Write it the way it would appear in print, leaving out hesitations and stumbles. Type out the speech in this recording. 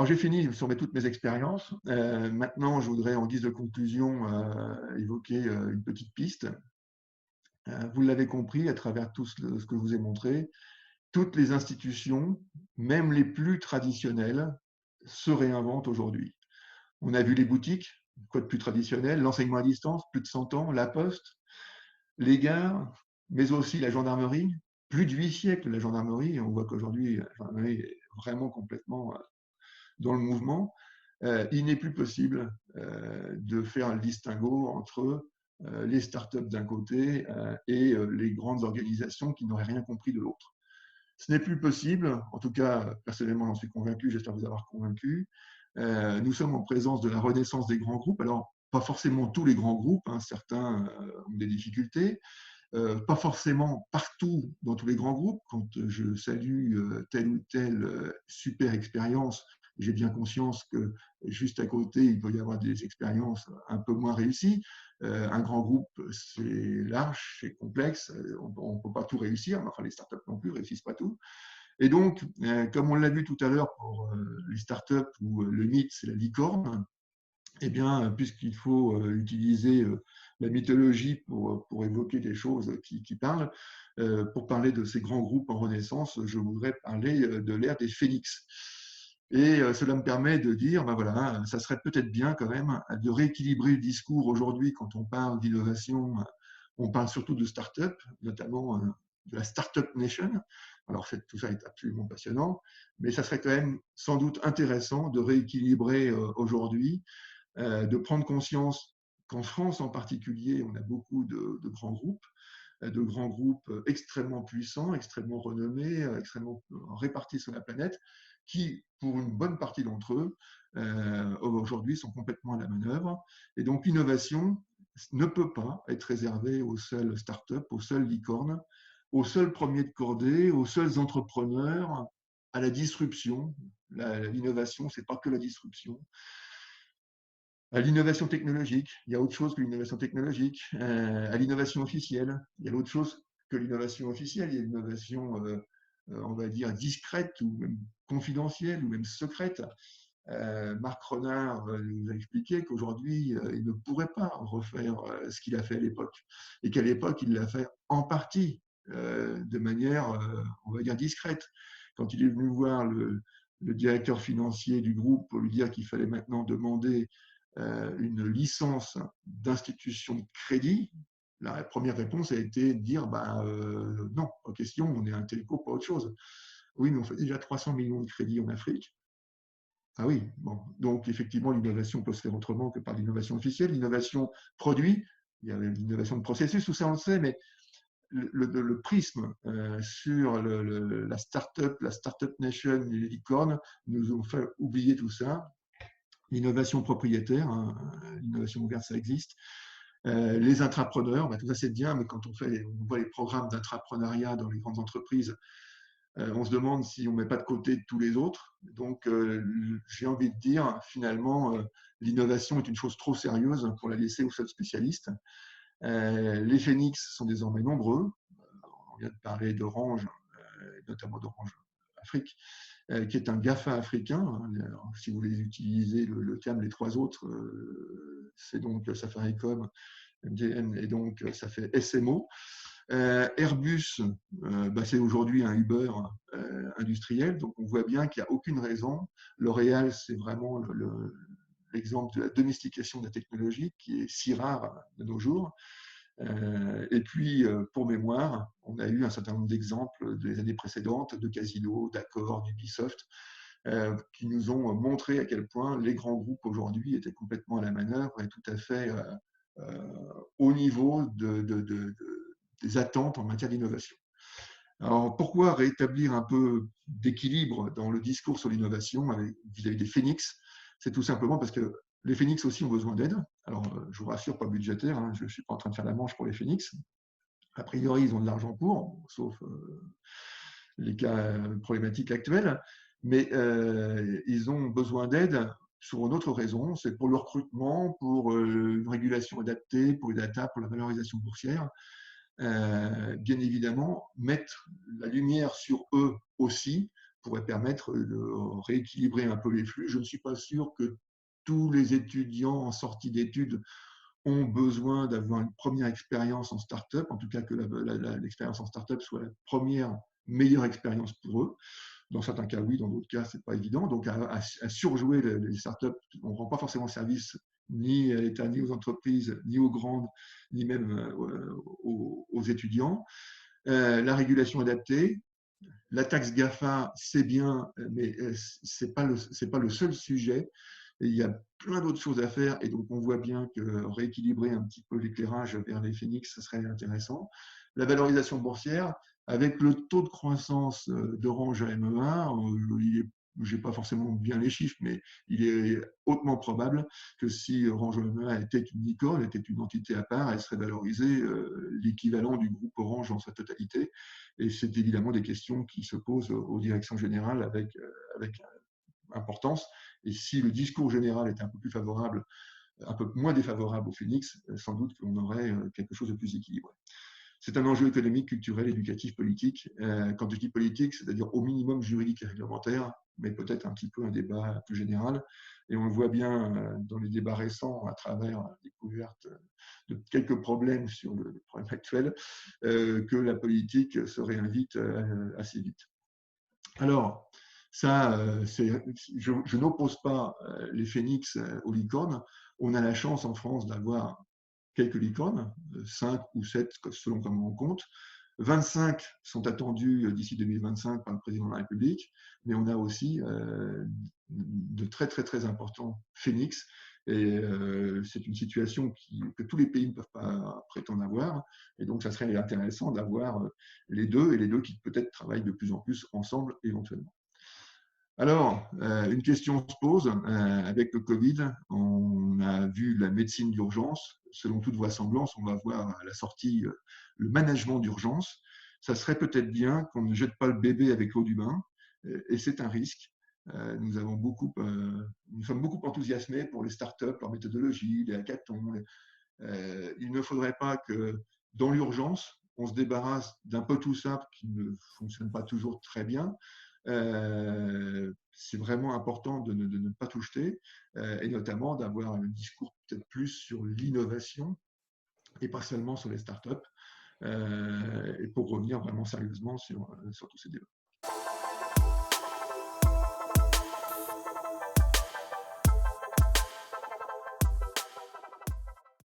Alors, j'ai fini sur toutes mes expériences. Maintenant, je voudrais, en guise de conclusion, évoquer une petite piste. Vous l'avez compris à travers tout ce que je vous ai montré, toutes les institutions, même les plus traditionnelles, se réinventent aujourd'hui. On a vu les boutiques, quoi de plus traditionnel, l'enseignement à distance, plus de 100 ans, la poste, les gares, mais aussi la gendarmerie, plus de 8 siècles la gendarmerie, et on voit qu'aujourd'hui, la gendarmerie est vraiment complètement dans le mouvement. Il n'est plus possible de faire le distinguo entre les startups d'un côté et les grandes organisations qui n'auraient rien compris de l'autre. Ce n'est plus possible, en tout cas, personnellement, j'en suis convaincu, j'espère vous avoir convaincu. Nous sommes en présence de la renaissance des grands groupes. Alors, pas forcément tous les grands groupes, hein, certains ont des difficultés, pas forcément partout dans tous les grands groupes. Quand je salue telle ou telle super expérience, j'ai bien conscience que juste à côté, il peut y avoir des expériences un peu moins réussies. Un grand groupe, c'est large, c'est complexe, on ne peut pas tout réussir, mais enfin les startups non plus ne réussissent pas tout. Et donc, comme on l'a vu tout à l'heure pour les startups où le mythe, c'est la licorne, eh bien, puisqu'il faut utiliser la mythologie pour évoquer des choses qui parlent, pour parler de ces grands groupes en renaissance, je voudrais parler de l'ère des phénix. Et cela me permet de dire, ben voilà, ça serait peut-être bien quand même de rééquilibrer le discours aujourd'hui quand on parle d'innovation. On parle surtout de start-up, notamment de la Startup Nation. Alors tout ça est absolument passionnant, mais ça serait quand même sans doute intéressant de rééquilibrer aujourd'hui, de prendre conscience qu'en France en particulier, on a beaucoup de grands groupes extrêmement puissants, extrêmement renommés, extrêmement répartis sur la planète, qui, pour une bonne partie d'entre eux, aujourd'hui sont complètement à la manœuvre. Et donc l'innovation ne peut pas être réservée aux seules startups, aux seules licornes, aux seuls premiers de cordée, aux seuls entrepreneurs, à la disruption. L'innovation, ce n'est pas que la disruption. À l'innovation technologique, il y a autre chose que l'innovation technologique. À l'innovation officielle, il y a autre chose que l'innovation officielle. Il y a l'innovation, on va dire, discrète ou même confidentielle ou même secrète. Marc Renard nous a expliqué qu'aujourd'hui, il ne pourrait pas refaire ce qu'il a fait à l'époque. Et qu'à l'époque, il l'a fait en partie, de manière, on va dire, discrète. Quand il est venu voir le directeur financier du groupe pour lui dire qu'il fallait maintenant demander une licence d'institution de crédit, la première réponse a été de dire non, pas question, on est un téléco, pas autre chose. Oui, mais on fait déjà 300 millions de crédits en Afrique. Ah oui, bon. Donc effectivement, l'innovation peut se faire autrement que par l'innovation officielle. L'innovation produit, il y a l'innovation de processus, tout ça on le sait, mais le prisme sur la start-up nation, les licornes, nous ont fait oublier tout ça. L'innovation propriétaire, hein, l'innovation ouverte, ça existe. Les intrapreneurs, tout ça c'est bien, mais quand on voit les programmes d'intrapreneuriat dans les grandes entreprises, on se demande si on ne met pas de côté tous les autres. Donc, j'ai envie de dire, finalement, l'innovation est une chose trop sérieuse pour la laisser aux seuls spécialistes. Les phénix sont désormais nombreux. On vient de parler d'Orange, notamment d'Orange Afrique, qui est un GAFA africain. Alors, si vous voulez utiliser le terme, les trois autres, c'est donc Safaricom, MTN, et donc ça fait SMO. Airbus, c'est aujourd'hui un Uber industriel, donc on voit bien qu'il n'y a aucune raison. L'Oréal, c'est vraiment l'exemple de la domestication de la technologie qui est si rare de nos jours. Et puis, pour mémoire, on a eu un certain nombre d'exemples des années précédentes de Casino, d'Accor, d'Ubisoft, qui nous ont montré à quel point les grands groupes aujourd'hui étaient complètement à la manœuvre et tout à fait au niveau des attentes en matière d'innovation. Alors, pourquoi rétablir un peu d'équilibre dans le discours sur l'innovation vis-à-vis des phénix? C'est tout simplement parce que les phénix aussi ont besoin d'aide. Alors, je vous rassure, pas budgétaire, hein, je ne suis pas en train de faire la manche pour les phénix. A priori, ils ont de l'argent pour, sauf les cas problématiques actuels, mais ils ont besoin d'aide pour une autre raison, c'est pour le recrutement, pour une régulation adaptée, pour les data, pour la valorisation boursière. Bien évidemment, mettre la lumière sur eux aussi pourrait permettre de rééquilibrer un peu les flux. Je ne suis pas sûr que tous les étudiants en sortie d'études ont besoin d'avoir une première expérience en start-up, en tout cas que l'expérience en start-up soit la première meilleure expérience pour eux. Dans certains cas, oui, dans d'autres cas, ce n'est pas évident. Donc, à surjouer les startups, on ne rend pas forcément service ni à l'État, ni aux entreprises, ni aux grandes, ni même aux étudiants. La régulation adaptée, la taxe GAFA, c'est bien, mais ce n'est pas le seul sujet. Et il y a plein d'autres choses à faire, et donc on voit bien que rééquilibrer un petit peu l'éclairage vers les phénix, ce serait intéressant. La valorisation boursière, avec le taux de croissance d'Orange à ME1, je n'ai pas forcément bien les chiffres, mais il est hautement probable que si Orange ME1 était une licorne, était une entité à part, elle serait valorisée l'équivalent du groupe Orange dans sa totalité. Et c'est évidemment des questions qui se posent aux directions générales avec importance. Et si le discours général était un peu plus favorable, un peu moins défavorable au Phoenix, sans doute qu'on aurait quelque chose de plus équilibré. C'est un enjeu économique, culturel, éducatif, politique. Quand je dis politique, c'est-à-dire au minimum juridique et réglementaire, mais peut-être un petit peu un débat plus général. Et on le voit bien dans les débats récents à travers la découverte de quelques problèmes sur le problème actuel, que la politique se réinvite assez vite. Alors, ça, je n'oppose pas les phénix aux licornes. On a la chance en France d'avoir quelques licornes, 5 ou 7 selon comment on compte. 25 sont attendus d'ici 2025 par le président de la République, mais on a aussi de très très très importants phénix. Et c'est une situation que tous les pays ne peuvent pas prétendre avoir. Et donc, ça serait intéressant d'avoir les deux, et les deux qui peut-être travaillent de plus en plus ensemble éventuellement. Alors, une question se pose. Avec le Covid, on a vu la médecine d'urgence. Selon toute vraisemblance, on va voir à la sortie le management d'urgence. Ça serait peut-être bien qu'on ne jette pas le bébé avec l'eau du bain, et c'est un risque. Nous sommes beaucoup enthousiasmés pour les startups, leur méthodologie, les hackathons. Il ne faudrait pas que, dans l'urgence, on se débarrasse d'un peu tout ça qui ne fonctionne pas toujours très bien. C'est vraiment important de ne pas tout jeter, et notamment d'avoir un discours peut-être plus sur l'innovation et pas seulement sur les startups, et pour revenir vraiment sérieusement sur tous ces débats.